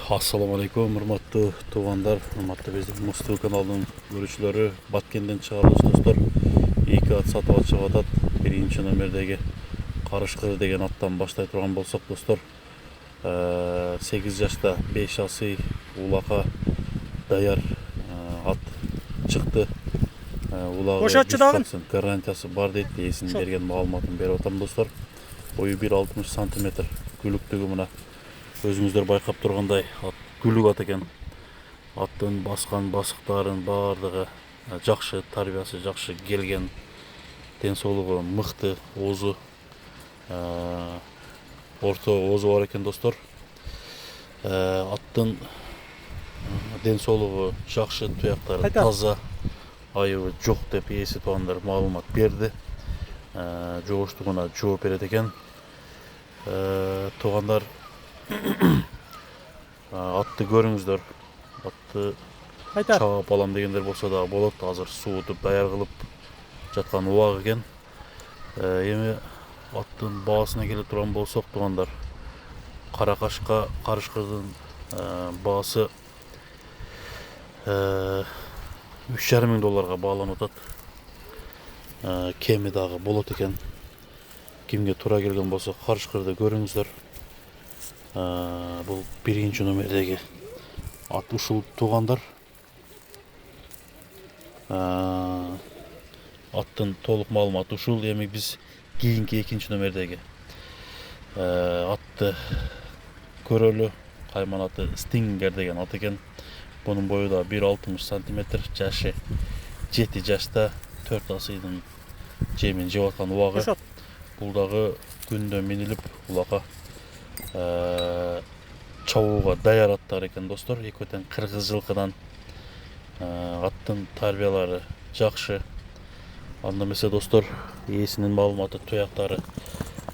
Assalamu alaikum, hurmatly tuğanlar, hurmatly bizim Mustafa kanalının görüşçüleri. Batkenden çağırılış dostlar. 2 at satып alışıp atat. Birinci nömerdeki Karışkır degen attan başlay turgan bolsak dostlar. 8 yaşta 5 asıy ulaka dayar at çıktı. Ulağı 100% garantiyası var deydi. Esin bergen mağlumatını berip atam dostlar. Boyu 1,60 cm. Gülüktügü mına özünüzдөр байкап тургандай гүлүк ат экен. Аттын баскан басыктарын баардыгы жакшы, тарбиясы жакшы келген, ден соолугу мыкты, оозу орто оозу бар экен достор. Аттын ден соолугу жакшы, туяктары таза, айыбы жок деп ээси туугандар маалымат берди. Жогуштугуна жооп берет экен. Туугандар атты көрүңүздөр. Атты чаап алам дегендер болсо да болот. Азыр суутуп даяр кылып жаткан убак экен. Эми аттын баасына келе турган болсок туугандар, Каракашка Карышкырдын баасы $3,500 бааланып атат. Кеми дагы болот экен. Кимге туура келген болсо Карышкырды көрүңүздөр. Бұл биринчи номердеги ат ушул туугандар. Аттын толук маалыматы ушул. Эми биз кийинки экинчи номердеги атты көрөлү. Кайман аты Stinger деген ат экен. Бунун бою да 1,60 см, жашы 7 жашта 4 асыйдын жемин жеп аткан убагы. Бул дагы күндө минилип улакка чабууга даяр аттар экен достор. Экөөтен кыргыз жылкыдан. Аттын тарбиялары жакшы. Анда эмесе достор, ээсинин маалыматы, туяктары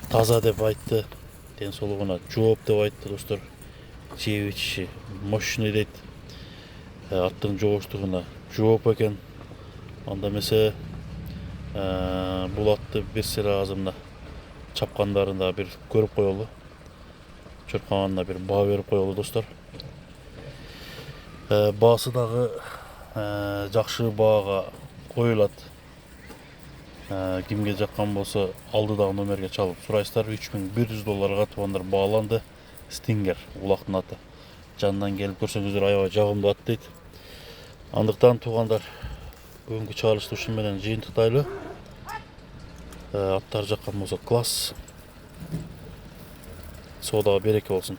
таза деп айтты. Ден соолугуна жооп деп айтты достор. Жеп ичиши мощный дейт. Аттын жогуштугуна жооп экен. Анда эмесе бул атты бир сыйра азымына чапкандарын да бир көрүп коелу. Чуркаганына бир баа берип коелу достор. Баасы дагы жакшы баага коюлат. Кимге жаккан болсо алдыдагы номерге чалып сурайсыздар. $3,100 туугандар бааланды. Stinger улактын аты. Жанынан келип көрсөңүздөр аябай жагымдуу ат дейт. Андыктан туугандар, бүгүнкү чыгарылышты ушун менен жыйынтыктайлы. Аттар жаккан болсо класс. Содага береке болсун.